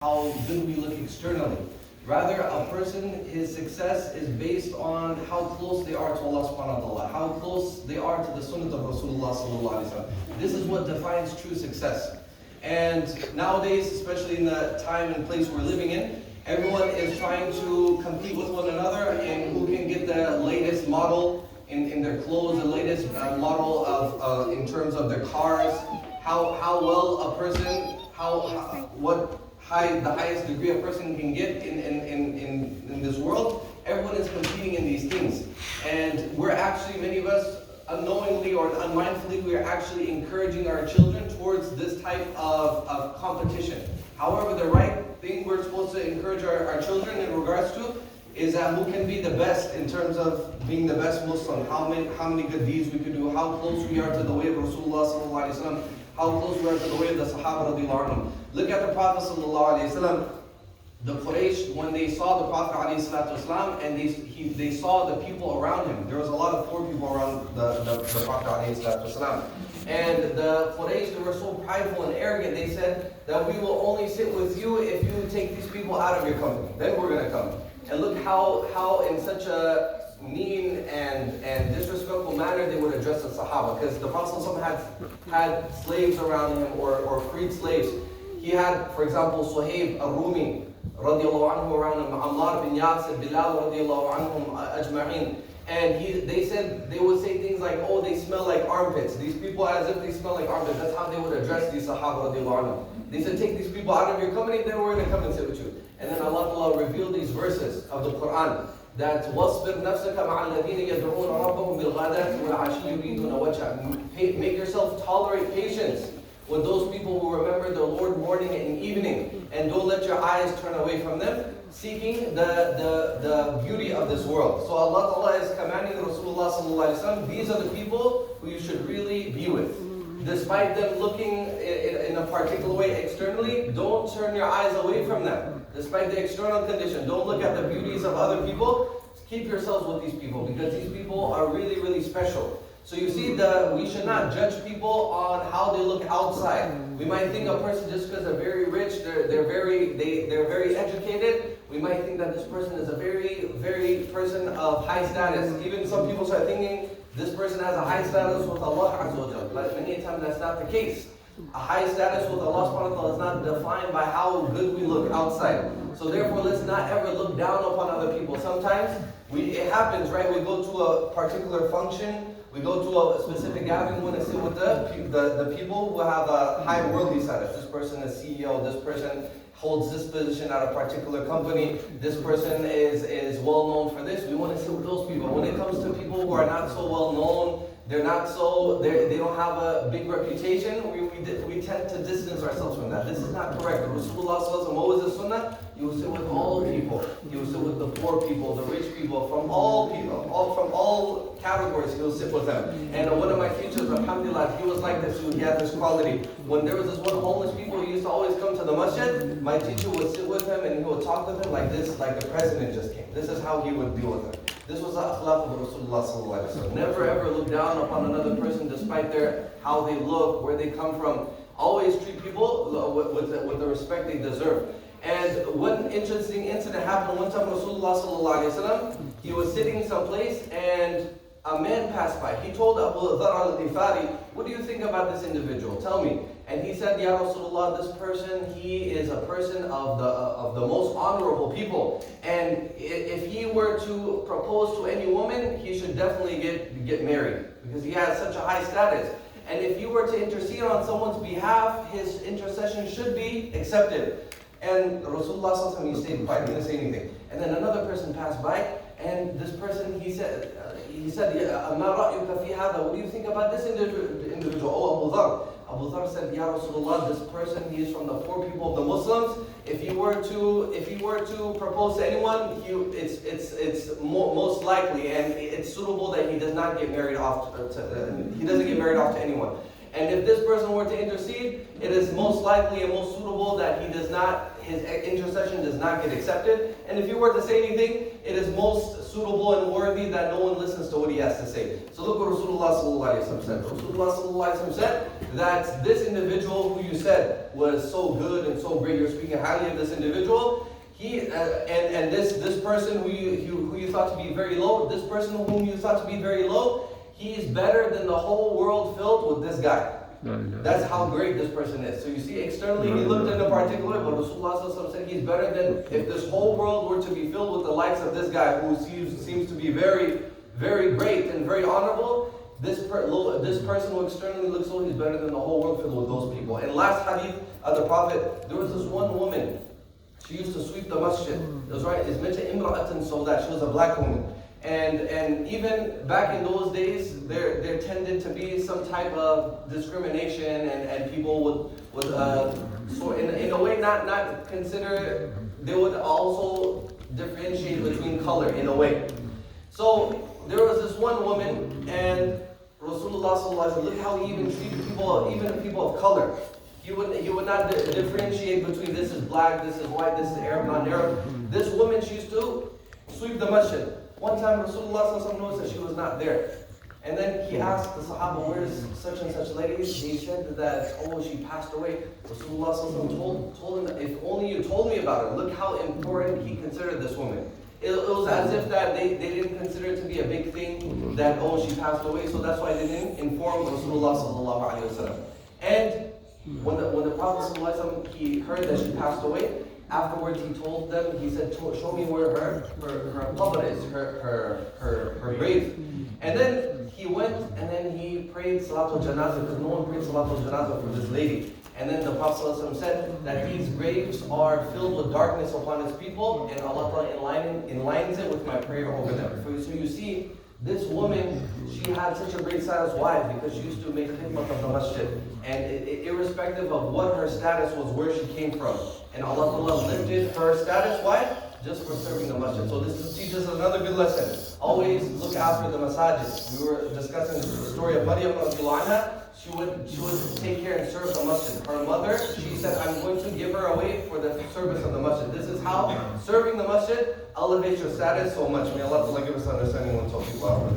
how good we look externally. Rather, a person, his success is based on how close they are to Allah subhanahu wa ta'ala, how close they are to the sunnah of Rasulullah sallallahu alaihi wasallam. This is what defines true success. And nowadays, especially in the time and place we're living in, everyone is trying to compete with one another in who can get the latest model in their clothes, the latest model of in terms of their cars, how well a person, the highest degree a person can get in this world. Everyone is competing in these things. And we're actually, many of us, unknowingly or unmindfully, we are actually encouraging our children towards this type of competition. However, the right thing we're supposed to encourage our children in regards to is that who can be the best in terms of being the best Muslim, how many good deeds we can do, how close we are to the way of Rasulullah sallallahu alaihi wasallam, how close we are to the way of the Sahaba radiallahu anhum. Look at the Prophet sallallahu alaihi wasallam. The Quraysh, when they saw the Prophet alayhi salatu wasalam, and they saw the people around him, there was a lot of poor people around the Prophet alayhi salatu wasalam. And the Quraysh, they were so prideful and arrogant, they said that we will only sit with you if you take these people out of your company. Then we're going to come. And look how in such a mean and disrespectful manner they would address the Sahaba. Because the Prophet had slaves around him or freed slaves. He had, for example, Suhaib al-Rumi radiallahu anhu around him, Ammar bin Yasir, Bilal radiallahu anhum ajma'in. And they would say things like, oh, they smell like armpits. These people, as if they smell like armpits. That's how they would address these Sahaba radiallahu anhum. They said, take these people out of your company, then we're going to come and sit with you. And then Allah revealed these verses of the Quran that وَاصْبِرْ نَفْسَكَ مَعَ الَّذِينَ يَدْعُونَ رَبَّهُمْ بِالْغَدَاةِ وَالْعَشِيِّ يُرِيدُونَ وَجْهَهُ. Make yourself tolerate patience with those people who remember their Lord morning and evening, and don't let your eyes turn away from them, seeking the beauty of this world. So Allah is commanding Rasulullah sallallahu alaihi wasallam, these are the people who you should really be with. Despite them looking in a particular way externally, don't turn your eyes away from them. Despite the external condition, don't look at the beauties of other people. Keep yourselves with these people, because these people are really, really special. So you see, we should not judge people on how they look outside. We might think a person, just because they're very rich, they're very educated, we might think that this person is a very, very person of high status. Even some people start thinking this person has a high status with Allah Azza wa Jalla. But many times that's not the case. A high status with Allah subhanahu wa ta'ala is not defined by how good we look outside. So therefore, let's not ever look down upon other people. Sometimes it happens, right? We go to a particular function, we go to a specific gathering, we want to sit with the people who have a high worldly status. This person is CEO, this person holds this position at a particular company, this person is well known for this. We want to sit with those people. When it comes to people who are not so well known, they don't have a big reputation, we tend to distance ourselves from that. This is not correct. Rasulullah sallallahu alaihi wasallam, what was his sunnah? He will sit with all people. He will sit with the poor people, the rich people, from all people, from all categories. He will sit with them. And one of my teachers, alhamdulillah, he was like this. He had this quality. When there was this one homeless people, he used to always come to the masjid. My teacher would sit with him and he would talk with him like this, like the president just came. This is how he would deal with him. This was the akhlaq of Rasulullah sallallahu alaihi wasallam. Never ever look down upon another person despite how they look, where they come from. Always treat people with the respect they deserve. And one interesting incident happened one time. Rasulullah sallallahu alaihi wasallam, he was sitting someplace and a man passed by. He told Abu Dharr al-Ghifari, what do you think about this individual? Tell me. And he said, Ya Rasulullah, this person, he is a person of the most honorable people. And if he were to propose to any woman, he should definitely get married, because he has such a high status. And if you were to intercede on someone's behalf, his intercession should be accepted. And Rasulullah sallallahu alaihi wasallam, he stayed quiet, he didn't say anything. And then another person passed by, and this person, he said, "Ma ra'yuka fi hadha?" What do you think about this individual? Oh, Abu Dharr. Abu Dharr said, Ya Rasulullah, this person, he is from the poor people of the Muslims. If he were to propose to anyone, it's most likely, and it's suitable that he does not get married off he doesn't get married off to anyone. And if this person were to intercede, it is most likely and most suitable that his intercession does not get accepted. And if you were to say anything, it is most suitable and worthy that no one listens to what he has to say. So look what Rasulullah sallallahu alaihi wasallam said. Rasulullah sallallahu alaihi wasallam said that this individual who you said was so good and so great, you're speaking highly of this individual, and this person who you thought to be very low, this person whom you thought to be very low, he is better than the whole world filled with this guy. That's how great this person is. So you see, externally he looked in a particular, but Rasulullah said he's better than if this whole world were to be filled with the likes of this guy who seems to be very, very great and very honorable. This person who externally looks low, he's better than the whole world filled with those people. And last hadith of the Prophet, there was this one woman. She used to sweep the masjid. It was right. It's mentioned imra'atan sawda. She was a black woman. And even back in those days, there tended to be some type of discrimination, and people would so in a way not consider. They would also differentiate between color in a way. So there was this one woman, and Rasulullah sallallahu alaihi wasallam, look how he even treated people, even people of color. He would not differentiate between this is black, this is white, this is Arab, non-Arab. This woman, she used to sweep the masjid. One time Rasulullah sallallahu alaihi wasallam noticed that she was not there. And then he asked the Sahaba, where's such and such lady? He said that, oh, she passed away. Rasulullah sallallahu alaihi wasallam told him, if only you told me about her. Look how important he considered this woman. It was as if that they didn't consider it to be a big thing that, oh, she passed away, so that's why they didn't inform Rasulullah sallallahu alaihi wasallam. And when the Prophet sallallahu alaihi wasallam, he heard that she passed away, afterwards he told them, he said, show me where her qabr is, her grave. And then he went and then he prayed Salatul Janazah, because no one prayed Salatul Janazah for this lady. And then the Prophet ﷺ said that these graves are filled with darkness upon his people, and Allah Ta'ala enlightens it with my prayer over them. So you see, this woman, she had such a great status. Why? Because she used to make khidmat of the masjid. And irrespective of what her status was, where she came from. And Allah Ta'ala lifted her status. Why? Just for serving the masjid. So this teaches us another good lesson. Always look after the masajid. We were discussing the story of Maryam radiallahu anha. She would take care and serve the masjid. Her mother, she said, I'm going to give her away for the service of the masjid. This is how serving the masjid elevates your status so much. May Allah give us understanding when talking about